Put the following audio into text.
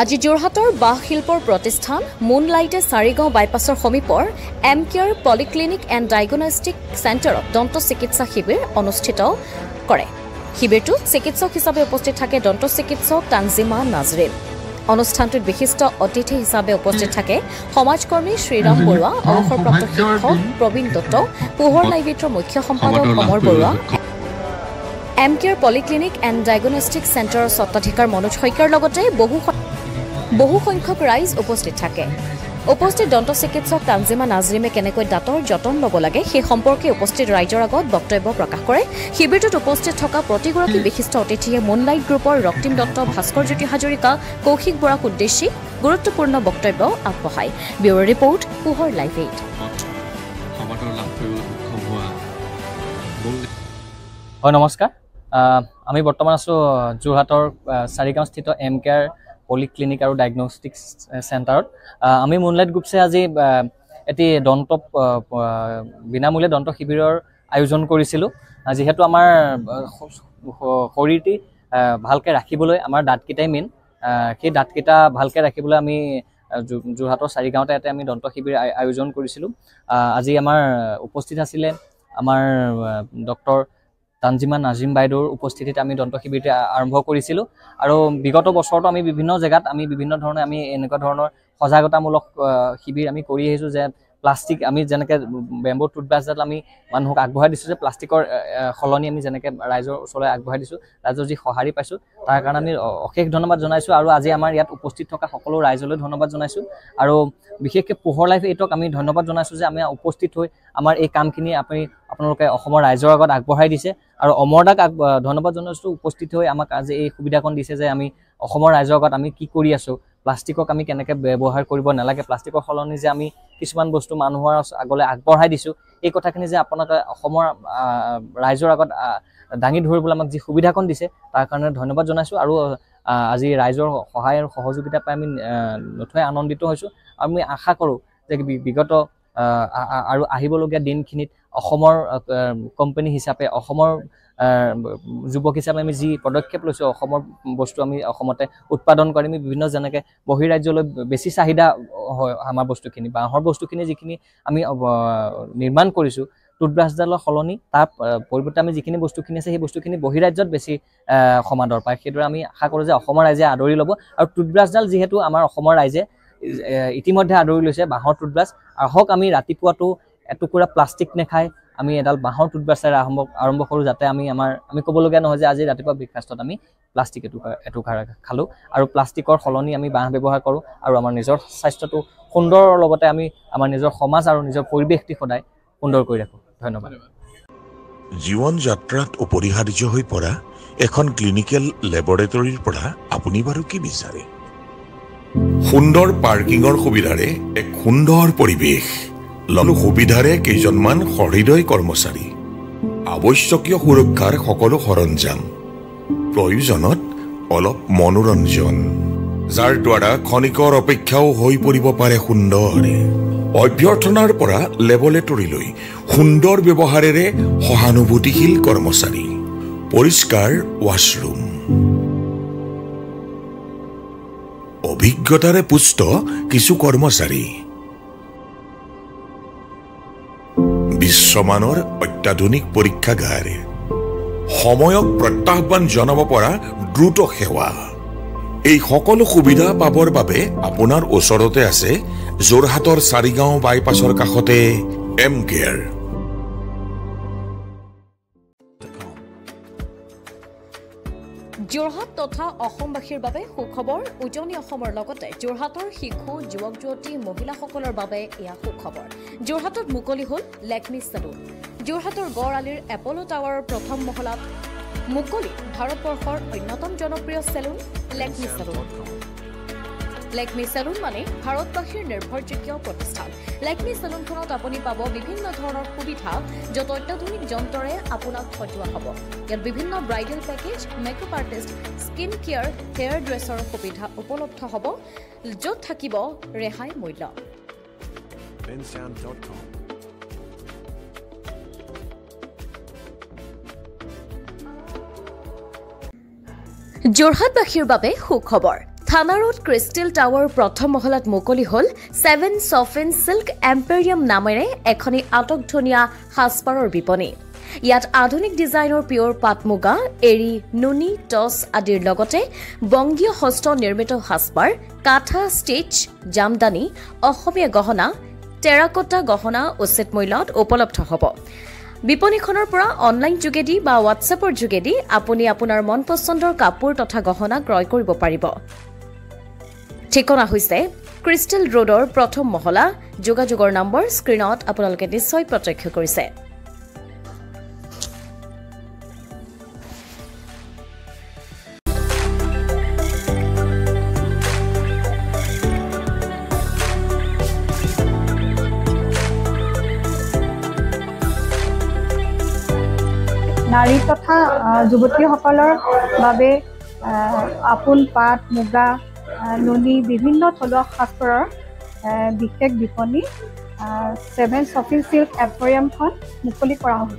আজি যোৰহাটৰ বাঁহ শিল্পৰ প্ৰতিষ্ঠান মুনলাইটে চাৰিগাঁও বাইপাছৰ সমীপৰ M care polyclinic and diagnostic চেণ্টাৰত দন্ত চিকিৎসা শিবিৰ অনুষ্ঠিত কৰে। শিবিৰটোত চিকিৎসক হিচাপে উপস্থিত থাকে দন্ত চিকিৎসক তানজিমা নাজৰিন। অনুষ্ঠানটোত বিশিষ্ট অতিথি হিচাপে উপস্থিত থাকে সমাজকৰ্মী শ্ৰীৰাম বৰুৱা, অৱসৰপ্ৰাপ্ত শিক্ষক প্ৰবীণ দত্ত, পোহৰ লাইব্ৰেৰীৰ মুখ্য সম্পাদক Amar Barua, M care polyclinic and diagnostic চেণ্টাৰৰ স্বত্বাধিকাৰ মনোজ শইকীয়াৰ লগতে বহু সংখ্যক ৰাইজ উপস্থিত থাকে। উপস্থিত দন্ত চিকিৎসক তানজিমা নাজৰিমে কেনেকৈ দাঁতৰ যতন ল'ব লাগে সেই সম্পৰ্কে উপস্থিত ৰাইজৰ আগত বক্তব্য প্ৰকাশ কৰে। শিবিৰটোত উপস্থিত থকা প্ৰতিগৰাকী বিশিষ্ট অতিথিয়ে মুনলাইট গ্ৰুপৰ ৰক্তিম দত্ত, ভাস্কৰ জ্যোতি হাজৰিকা, কৌশিক বৰাক উদ্দেশ্যি গুৰুত্বপূৰ্ণ বক্তব্য আগবঢ়ায়। ব্যুৰ ৰিপৰ্ট, পোহৰ লাইভ 8। হয়, নমস্কাৰ। আমি বৰ্তমান আছোঁ যোৰহাটৰ চাৰিগাঁওস্থিত এম কেয়াৰ পলিক্লিনিক আৰু ডায়েগনষ্টিক চেণ্টাৰত। আমি মুনলাইট গ্ৰুপছে আজি এটি বিনামূলীয়া দন্ত শিবিৰৰ আয়োজন কৰিছিলোঁ। যিহেতু আমাৰ শৰীৰটি ভালকৈ ৰাখিবলৈ আমাৰ দাঁতকেইটাই মেইন, সেই দাঁতকেইটা ভালকৈ ৰাখিবলৈ আমি যোৰহাটৰ চাৰিগাঁৱতে ইয়াতে আমি দন্ত শিবিৰ আয়োজন কৰিছিলোঁ। আজি আমাৰ উপস্থিত আছিলে আমাৰ ডক্টৰ তানজিমা নাজৰিন বাইদেউৰ উপস্থিতিত আমি দন্ত শিবিৰটি আৰম্ভ কৰিছিলোঁ। আৰু বিগত বছৰতো আমি বিভিন্ন জেগাত বিভিন্ন ধৰণে আমি এনেকুৱা ধৰণৰ সজাগতামূলক শিবিৰ আমি কৰি আহিছোঁ যে প্লাষ্টিক আমি যেনেকৈ বেম্বো টুথব্ৰাছডাল আমি মানুহক আগবঢ়াই দিছোঁ, যে প্লাষ্টিকৰ সলনি আমি যেনেকৈ ৰাইজৰ ওচৰলৈ আগবঢ়াই দিছোঁ, ৰাইজৰ যি সঁহাৰি পাইছোঁ তাৰ কাৰণে আমি অশেষ ধন্যবাদ জনাইছোঁ। আৰু আজি আমাৰ ইয়াত উপস্থিত থকা সকলো ৰাইজলৈ ধন্যবাদ জনাইছোঁ। আৰু বিশেষকৈ পোহৰ লাইভ 8ক আমি ধন্যবাদ জনাইছোঁ যে আমি উপস্থিত হৈ আমাৰ এই কামখিনি আপোনালোকে অসমৰ ৰাইজৰ আগত আগবঢ়াই দিছে। আৰু অমৰদাক ধন্যবাদ জনাইছোঁ উপস্থিত হৈ আমাক আজি এই সুবিধাকণ দিছে যে আমি অসমৰ ৰাইজৰ আগত আমি কি কৰি আছোঁ, প্লাষ্টিকক আমি কেনেকৈ ব্যৱহাৰ কৰিব নালাগে, প্লাষ্টিকৰ সলনি যে আমি কিছুমান বস্তু মানুহৰ আগলৈ আগবঢ়াই দিছোঁ, এই কথাখিনি যে আপোনালোকে অসমৰ ৰাইজৰ আগত দাঙি ধৰিবলৈ আমাক যি সুবিধাকণ দিছে তাৰ কাৰণে ধন্যবাদ জনাইছোঁ। আৰু আজি ৰাইজৰ সহায় আৰু সহযোগিতা পাই আমি নথৈ আনন্দিত হৈছোঁ। আৰু আমি আশা কৰোঁ যে বিগত আৰু আহিবলগীয়া দিনখিনিত অসমৰ কোম্পানী হিচাপে, অসমৰ যুৱক হিচাপে আমি যি পদক্ষেপ লৈছোঁ, অসমৰ বস্তু আমি অসমতে উৎপাদন কৰি আমি বিভিন্ন যেনেকৈ বহিৰাজ্যলৈ বেছি চাহিদা হয় আমাৰ বস্তুখিনি, বাঁহৰ বস্তুখিনি যিখিনি আমি নিৰ্মাণ কৰিছোঁ টুথব্ৰাছডালৰ সলনি তাৰ পৰিৱৰ্তে আমি যিখিনি বস্তুখিনি আছে সেই বস্তুখিনি বহিৰাজ্যত বেছি সমাদৰ পায়। সেইদৰে আমি আশা কৰোঁ যে অসমৰ ৰাইজে আদৰি ল'ব। আৰু টুথব্ৰাছডাল যিহেতু আমাৰ অসমৰ ৰাইজে ইতিমধ্যে আদৰি লৈছে, বাঁহৰ টুথব্ৰাছ, আহক আমি ৰাতিপুৱাটো এটুকুৰা প্লাষ্টিক নাখায় আমি এডাল বাঁহৰ টুথব্ৰাছেৰে আৰম্ভ কৰোঁ, যাতে আমি ক'বলগীয়া নহয় যে আজি ৰাতিপুৱা ব্ৰেকফাষ্টত আমি প্লাষ্টিক এটুকুৰা খালোঁ। আৰু প্লাষ্টিকৰ সলনি আমি বাঁহ ব্যৱহাৰ কৰোঁ আৰু আমাৰ নিজৰ স্বাস্থ্যটো সুন্দৰৰ লগতে আমি আমাৰ নিজৰ সমাজ আৰু নিজৰ পৰিৱেশটি সদায় সুন্দৰ কৰি ৰাখোঁ। ধন্যবাদ। জীৱন যাত্ৰাত অপৰিহাৰ্য হৈ পৰা এখন ক্লিনিকেল লেবৰেটৰীৰ পৰা আপুনি বাৰু কি বিচাৰে? সুন্দৰ পাৰ্কিঙৰ সুবিধাৰে এক সুন্দৰ পৰিৱেশ, সুবিধাৰে কেইজনমান সহৃদয় কৰ্মচাৰী, আৱশ্যকীয় সুৰক্ষাৰ সকলো সৰঞ্জাম, প্ৰয়োজনত অলপ মনোৰঞ্জন, যাৰ দ্বাৰা ক্ষণিকৰ অপেক্ষাও হৈ পৰিব পাৰে সুন্দৰ। অভ্যৰ্থনাৰ পৰা লেবৰেটৰীলৈ সুন্দৰ ব্যৱহাৰেৰে সহানুভূতিশীল কৰ্মচাৰী, পৰিষ্কাৰ ৱাছৰুম, অভিজ্ঞতাৰে পুষ্ট কিছু কৰ্মচাৰী, বিশ্বমানৰ অত্যাধুনিক পৰীক্ষাগাৰ, সময়ক প্ৰত্যাহ্বান জনাব পৰা দ্ৰুত সেৱা, এই সকলো সুবিধা পাবৰ বাবে আপোনাৰ ওচৰতে আছে যোৰহাটৰ চাৰিগাঁও বাইপাছৰ কাষতে এম কেয়াৰ। যোৰহাট তথা অসমবাসীৰ বাবে সুখবৰ। উজনি অসমৰ লগতে যোৰহাটৰ শিশু, যুৱক যুৱতী, মহিলাসকলৰ বাবে এয়া সুখবৰ। যোৰহাটত মুকলি হ'ল লেকমি চেলুন। যোৰহাটৰ গড় আলিৰ এপল' টাৱাৰৰ প্ৰথম মহলাত মুকলি ভাৰতবৰ্ষৰ অন্যতম জনপ্ৰিয় salon Lakme salon. Lakme salon মানে ভাৰতবাসীৰ নিৰ্ভৰযোগ্য প্ৰতিষ্ঠান। লেকমি চেলুনখনত আপুনি পাব বিভিন্ন ধৰণৰ সুবিধা, য'ত অত্যাধুনিক যন্ত্ৰৰে আপোনাক সজোৱা হ'ব। ইয়াত বিভিন্ন bridal package, makeup artist, skin care, hair dresser সুবিধা উপলব্ধ হ'ব, য'ত থাকিব ৰেহাই মূল্য। যোৰহাটবাসীৰ বাবে সুখবৰ। থানা ৰোড ক্ৰিষ্টেল টাৱাৰ প্ৰথম মহলাত মুকলি হ'ল 7 চফিন চিল্ক এম্পেৰিয়াম নামেৰে এখনি আটকধুনীয়া সাজপাৰৰ বিপণী। ইয়াত আধুনিক ডিজাইনৰ পিয়ৰ পাট মুগা, এৰী, নুনি, টছ আদিৰ লগতে বংগীয় হস্ত নিৰ্মিত সাজপাৰ, কাঠা ষ্টিচ, জামদানি, অসমীয়া গহনা, টেৰাকোটা গহনা উচিত মূল্যত উপলব্ধ হ'ব। বিপণীখনৰ পৰা অনলাইন যোগেদি বা হোৱাটছএপৰ যোগেদি আপুনি আপোনাৰ মন পচন্দৰ কাপোৰ তথা গহনা ক্ৰয় কৰিব পাৰিব। ঠিকনা হৈছে ক্ৰিষ্টেল ৰোডৰ প্ৰথম মহলা। যোগাযোগৰ নম্বৰ স্ক্ৰীনত আপোনালোকে নিশ্চয় প্ৰত্যক্ষ কৰিছে। নাৰী তথা যুৱতীসকলৰ বাবে আপোন পাট, মুগা, নুনি বিভিন্ন থলুৱা সাজপাৰৰ বিশেষ বিপণী 7 চফিন চিল্ক এম্পেৰিয়ামখন মুকলি কৰা হ'ল।